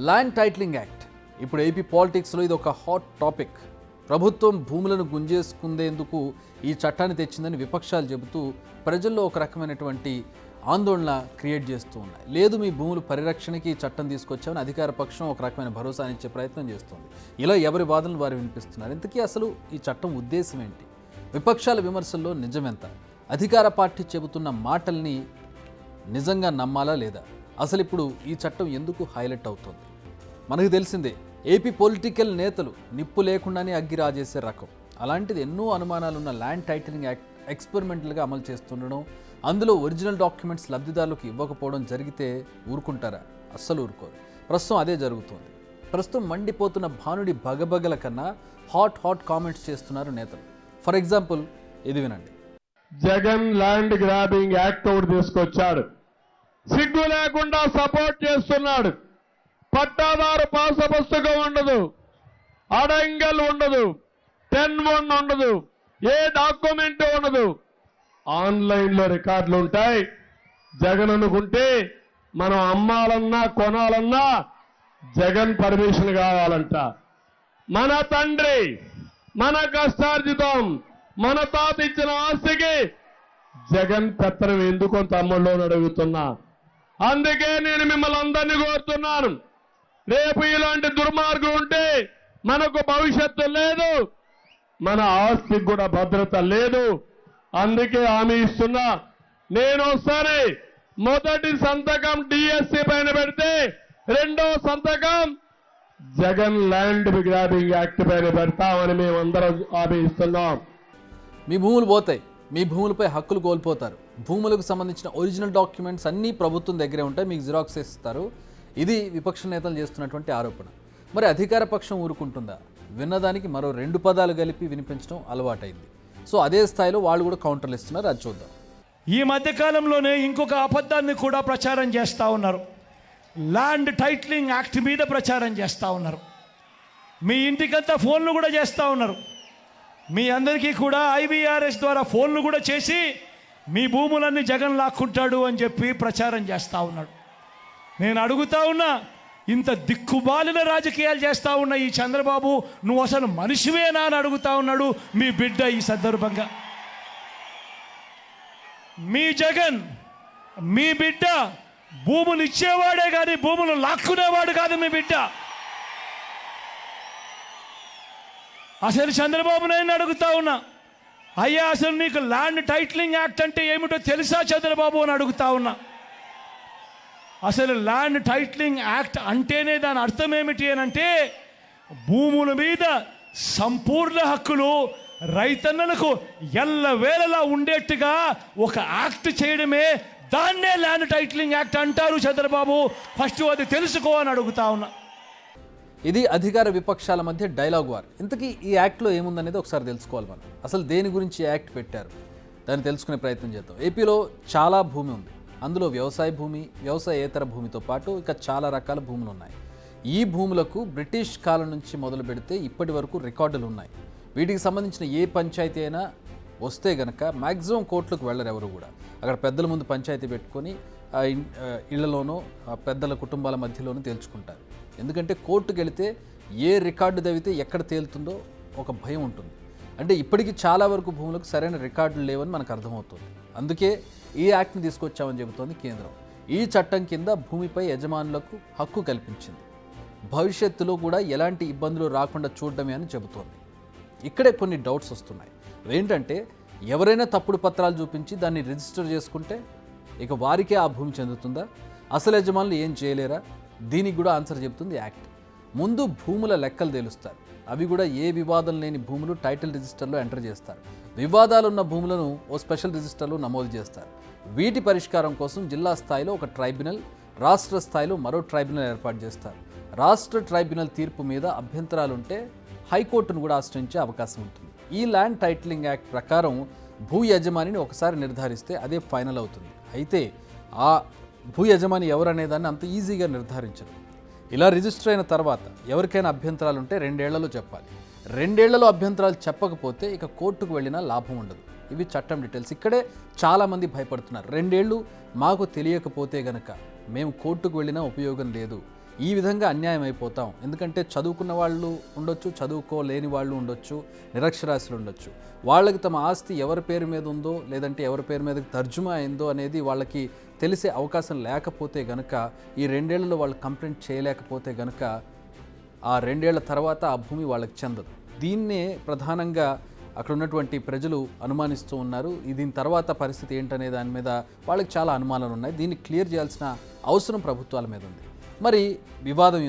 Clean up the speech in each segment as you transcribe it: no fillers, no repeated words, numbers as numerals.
Land titling act ఇప్పుడు AP పాలిటిక్స్లో ఇది ఒక హాట్ టాపిక్. ప్రభుత్వం భూములను గుంజేసుకుందేందుకు ఈ చట్టాన్ని తెచ్చిందని విపక్షాలు చెబుతూ ప్రజల్లో ఒక రకమైనటువంటి ఆందోళన క్రియేట్ చేస్తూ ఉన్నాయి. లేదు, మీ భూముల పరిరక్షణకి ఈ చట్టం తీసుకొచ్చామని అధికార పక్షం ఒక రకమైన భరోసానిచ్చే ప్రయత్నం చేస్తుంది. ఇలా ఎవరి వాదనలు వారు వినిపిస్తున్నారు. ఇంతకీ అసలు ఈ చట్టం ఉద్దేశం ఏంటి? విపక్షాల విమర్శల్లో నిజమెంత? అధికార పార్టీ చెబుతున్న మాటల్ని నిజంగా నమ్మాలా లేదా? అసలు ఇప్పుడు ఈ చట్టం ఎందుకు హైలైట్ అవుతుంది? మనకు తెలిసిందే, ఏపీ పొలిటికల్ నేతలు నిప్పు లేకుండానే అగ్గి రాజేసే రకం. అలాంటిది ఎన్నో అనుమానాలున్న ల్యాండ్ టైటిలింగ్ యాక్ట్ ఎక్స్పెరిమెంటల్గా అమలు చేస్తుండడం, అందులో ఒరిజినల్ డాక్యుమెంట్స్ లబ్ధిదారులకు ఇవ్వకపోవడం జరిగితే ఊరుకుంటారా? అస్సలు ఊరుకోరు. ప్రస్తుతం అదే జరుగుతుంది. ప్రస్తుతం మండిపోతున్న భానుడి బగబగల కన్నా హాట్ కామెంట్స్ చేస్తున్నారు నేతలు. ఫర్ ఎగ్జాంపుల్ ఇది వినండి. జగన్ ల్యాండ్ గ్రాబింగ్ యాక్ట్ ఒకటి తీసుకొచ్చాడు. సిగ్గు లేకుండా సపోర్ట్ చేస్తున్నాడు. పట్టాదారు పాస పుస్తకం ఉండదు, అడంగల్ ఉండదు, 10-1 ఉండదు, ఏ డాక్యుమెంట్ ఉండదు. ఆన్లైన్లో రికార్డులు ఉంటాయి. జగన్ అనుకుంటే మనం అమ్మాలన్నా కొనాలన్నా జగన్ పర్మిషన్ కావాలంట. మన తండ్రి, మన కష్టార్జితం, మన తాత ఇచ్చిన ఆస్తికి జగన్ పెత్తనం ఎందుకు తమ్ముళ్ళు అడుగుతున్నా. అందుకే నేను మిమ్మల్ని అందరినీ కోరుతున్నాను, రేపు ఇలాంటి దుర్మార్గం ఉంటే మనకు భవిష్యత్తు లేదు, మన ఆస్తికి కూడా భద్రత లేదు. అందుకే హామీ ఇస్తున్నా, నేను ఒకసారి మొదటి సంతకం డిఎస్సి పైన పెడితే రెండో సంతకం జగన్ ల్యాండ్ గ్రాబింగ్ యాక్ట్ పైన పెడతామని మేమందరం హామీ ఇస్తున్నాం. మీ భూములు పోతాయి, మీ భూములపై హక్కులు కోల్పోతారు. భూములకు సంబంధించిన ఒరిజినల్ డాక్యుమెంట్స్ అన్నీ ప్రభుత్వం దగ్గరే ఉంటాయి, మీకు జిరాక్స్ ఇస్తారు. ఇది విపక్ష నేతలు చేస్తున్నటువంటి ఆరోపణ. మరి అధికార పక్షం ఊరుకుంటుందా? విన్నదానికి మరో 2 పదాలు కలిపి వినిపించడం అలవాటైంది. సో అదే స్థాయిలో వాళ్ళు కూడా కౌంటర్లు ఇస్తున్నారు. అది చూద్దాం. ఈ మధ్యకాలంలోనే ఇంకొక అబద్ధాన్ని కూడా ప్రచారం చేస్తూ ఉన్నారు. ల్యాండ్ టైటిలింగ్ యాక్ట్ మీద ప్రచారం చేస్తూ ఉన్నారు. మీ ఇంటికంతా ఫోన్లు కూడా చేస్తూ ఉన్నారు. మీ అందరికీ కూడా IVRS ద్వారా ఫోన్లు కూడా చేసి మీ భూములన్నీ జగన్ లాక్కుంటాడు అని చెప్పి ప్రచారం చేస్తూ ఉన్నాడు. నేను అడుగుతా ఉన్నా, ఇంత దిక్కుబాలిన రాజకీయాలు చేస్తూ ఉన్న ఈ చంద్రబాబు, నువ్వు అసలు మనిషివేనా అని అడుగుతా ఉన్నాడు మీ బిడ్డ. ఈ సందర్భంగా మీ జగన్, మీ బిడ్డ భూములు ఇచ్చేవాడే కానీ భూములు లాక్కునేవాడు కాదు మీ బిడ్డ. అసలు చంద్రబాబు నాయుడు అడుగుతా ఉన్నా, అయ్యా అసలు నీకు ల్యాండ్ టైటిలింగ్ యాక్ట్ అంటే ఏమిటో తెలుసా చంద్రబాబు అని అడుగుతా ఉన్నా. అసలు ల్యాండ్ టైటిలింగ్ యాక్ట్ అంటేనే దాని అర్థం ఏమిటి అని అంటే, భూముల మీద సంపూర్ణ హక్కులు రైతన్నలకు ఎల్లవేళలా ఉండేట్టుగా ఒక యాక్ట్ చేయడమే, దాన్నే ల్యాండ్ టైటిలింగ్ యాక్ట్ అంటారు చంద్రబాబు. ఫస్ట్ అది తెలుసుకో అని అడుగుతా ఉన్నా. ఇది అధికార విపక్షాల మధ్య డైలాగ్ వార్. ఇంతకీ ఈ యాక్ట్లో ఏముందనేది ఒకసారి తెలుసుకోవాలి మనం. అసలు దేని గురించి యాక్ట్ పెట్టారు, దాన్ని తెలుసుకునే ప్రయత్నం చేద్దాం. ఏపీలో చాలా భూమి ఉంది. అందులో వ్యవసాయ భూమి, వ్యవసాయేతర భూమితో పాటు ఇక చాలా రకాల భూములు ఉన్నాయి. ఈ భూములకు బ్రిటిష్ కాలం నుంచి మొదలు పెడితే ఇప్పటి వరకు రికార్డులు ఉన్నాయి. వీటికి సంబంధించిన ఏ పంచాయతీ అయినా వస్తే గనక మ్యాక్సిమం కోర్టులకు వెళ్ళరు ఎవరు కూడా. అక్కడ పెద్దల ముందు పంచాయతీ పెట్టుకొని ఇళ్లలోనో పెద్దల కుటుంబాల మధ్యలోనూ తేల్చుకుంటారు. ఎందుకంటే కోర్టుకు వెళితే ఏ రికార్డు దవితే ఎక్కడ తేలుతుందో ఒక భయం ఉంటుంది. అంటే ఇప్పటికీ చాలా వరకు భూములకు సరైన రికార్డులు లేవని మనకు అర్థమవుతుంది. అందుకే ఈ యాక్ట్ని తీసుకొచ్చామని చెబుతోంది కేంద్రం. ఈ చట్టం కింద భూమిపై యజమానులకు హక్కు కల్పించింది. భవిష్యత్తులో కూడా ఎలాంటి ఇబ్బందులు రాకుండా చూడడమే అని చెబుతోంది. ఇక్కడే కొన్ని డౌట్స్ వస్తున్నాయి. ఏంటంటే, ఎవరైనా తప్పుడు పత్రాలు చూపించి దాన్ని రిజిస్టర్ చేసుకుంటే ఇక వారికే ఆ భూమి చెందుతుందా? అసలు యజమానులు ఏం చేయలేరా? దీనికి కూడా ఆన్సర్ చెబుతుంది యాక్ట్. ముందు భూముల లెక్కలు తేలుస్తారు. అవి కూడా ఏ వివాదం లేని భూములు టైటిల్ రిజిస్టర్లో ఎంటర్ చేస్తారు. వివాదాలున్న భూములను ఓ స్పెషల్ రిజిస్టర్లో నమోదు చేస్తారు. వీటి పరిష్కారం కోసం జిల్లా స్థాయిలో ఒక ట్రైబ్యునల్, రాష్ట్ర స్థాయిలో మరో ట్రైబ్యునల్ ఏర్పాటు చేస్తారు. రాష్ట్ర ట్రైబ్యునల్ తీర్పు మీద అభ్యంతరాలుంటే హైకోర్టును కూడా ఆశ్రయించే అవకాశం ఉంటుంది. ఈ ల్యాండ్ టైటిలింగ్ యాక్ట్ ప్రకారం భూ యజమానిని ఒకసారి నిర్ధారిస్తే అదే ఫైనల్ అవుతుంది. అయితే ఆ భూ యజమాని ఎవరనే దాన్ని అంత ఈజీగా నిర్ధారించరు. ఇలా రిజిస్టర్ అయిన తర్వాత ఎవరికైనా అభ్యంతరాలు ఉంటే 2 ఏళ్లలో చెప్పాలి. 2 ఏళ్లలో అభ్యంతరాలు చెప్పకపోతే ఇక కోర్టుకు వెళ్ళినా లాభం ఉండదు. ఇవి చట్టం డీటెయిల్స్. ఇక్కడే చాలామంది భయపడుతున్నారు. 2 ఏళ్ళు మాకు తెలియకపోతే గనక మేము కోర్టుకు వెళ్ళినా ఉపయోగం లేదు. ఈ విధంగా అన్యాయం అయిపోతాం. ఎందుకంటే చదువుకున్న వాళ్ళు ఉండొచ్చు, చదువుకోలేని వాళ్ళు ఉండొచ్చు, నిరక్షరాస్యులు ఉండొచ్చు. వాళ్ళకి తమ ఆస్తి ఎవరి పేరు మీద ఉందో లేదంటే ఎవరి పేరు మీదకి తర్జుమా అయిందో అనేది వాళ్ళకి తెలిసే అవకాశం లేకపోతే గనక, ఈ 2 ఏళ్లలో వాళ్ళు కంప్లైంట్ చేయలేకపోతే గనక ఆ 2 ఏళ్ల తర్వాత ఆ భూమి వాళ్ళకి చెందదు. దీన్నే ప్రధానంగా అక్కడ ఉన్నటువంటి ప్రజలు అనుమానిస్తూ ఉన్నారు. దీని తర్వాత పరిస్థితి ఏంటనే దాని మీద వాళ్ళకి చాలా అనుమానాలు ఉన్నాయి. దీన్ని క్లియర్ చేయాల్సిన అవసరం ప్రభుత్వాల మీద ఉంది. మరి వివాదం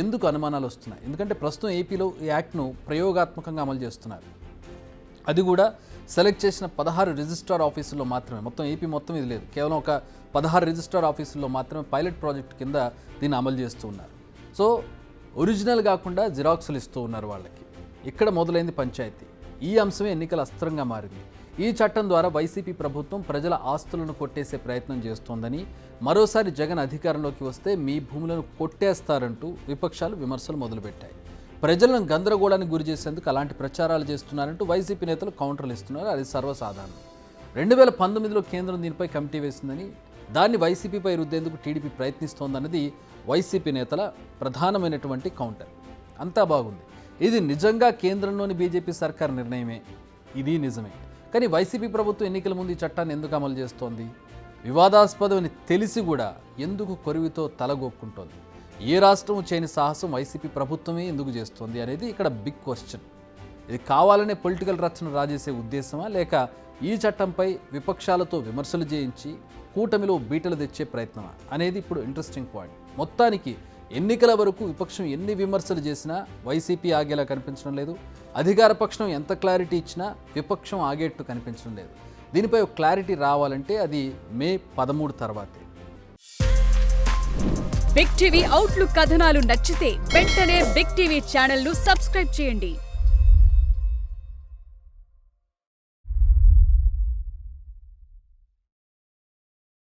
ఎందుకు అనుమానాలు వస్తున్నాయి? ఎందుకంటే ప్రస్తుతం ఏపీలో ఈ యాక్ట్ను ప్రయోగాత్మకంగా అమలు చేస్తున్నారు. అది కూడా సెలెక్ట్ చేసిన 16 రిజిస్ట్రార్ ఆఫీసుల్లో మాత్రమే. మొత్తం ఏపీ మొత్తం ఇది లేదు, కేవలం ఒక 16 రిజిస్ట్రార్ ఆఫీసుల్లో మాత్రమే పైలట్ ప్రాజెక్ట్ కింద దీన్ని అమలు చేస్తూ ఉన్నారు. సో ఒరిజినల్ కాకుండా జిరాక్సులు ఇస్తూ ఉన్నారు వాళ్ళకి. ఇక్కడ మొదలైంది పంచాయతీ. ఈ అంశమే ఎన్నికల అస్త్రంగా మారింది. ఈ చట్టం ద్వారా వైసీపీ ప్రభుత్వం ప్రజల ఆస్తులను కొట్టేసే ప్రయత్నం చేస్తోందని, మరోసారి జగన్ అధికారంలోకి వస్తే మీ భూములను కొట్టేస్తారంటూ విపక్షాలు విమర్శలు మొదలుపెట్టాయి. ప్రజలను గందరగోళానికి గురి చేసేందుకు అలాంటి ప్రచారాలు చేస్తున్నారంటూ వైసీపీ నేతలు కౌంటర్లు ఇస్తున్నారు. అది సర్వసాధారణం. 2019లో కేంద్రం దీనిపై కమిటీ వేసిందని, దాన్ని వైసీపీపై రుద్దేందుకు టీడీపీ ప్రయత్నిస్తోందన్నది వైసీపీ నేతల ప్రధానమైనటువంటి కౌంటర్. అంతా బాగుంది. ఇది నిజంగా కేంద్రంలోని బీజేపీ సర్కార్ నిర్ణయమే, ఇది నిజమే. కానీ వైసీపీ ప్రభుత్వం ఎన్నికల ముందు ఈ చట్టాన్ని ఎందుకు అమలు చేస్తోంది? వివాదాస్పదమని తెలిసి కూడా ఎందుకు కొరివితో తలగొక్కుంటోంది? ఏ రాష్ట్రం చేయని సాహసం వైసీపీ ప్రభుత్వమే ఎందుకు చేస్తోంది అనేది ఇక్కడ బిగ్ క్వశ్చన్. ఇది కావాలనే పొలిటికల్ రచ్చను రాజేసే ఉద్దేశమా, లేక ఈ చట్టంపై విపక్షాలతో విమర్శలు చేయించి కూటమిలో బీటలు తెచ్చే ప్రయత్నమా అనేది ఇప్పుడు ఇంట్రెస్టింగ్ పాయింట్. మొత్తానికి ఎన్నికల వరకు విపక్షం ఎన్ని విమర్శలు చేసినా వైసీపీ ఆగేలా కనిపించడం లేదు. అధికార పక్షం ఎంత క్లారిటీ ఇచ్చినా విపక్షం ఆగేట్టు కనిపించడం లేదు. దీనిపై ఒక క్లారిటీ రావాలంటే అది మే 13 తర్వాతే. బిగ్ టీవీ అవుట్లుక్ కథనాలు నచ్చితే వెంటనే బిగ్ టీవీ ఛానల్ ను సబ్స్క్రైబ్ చేయండి.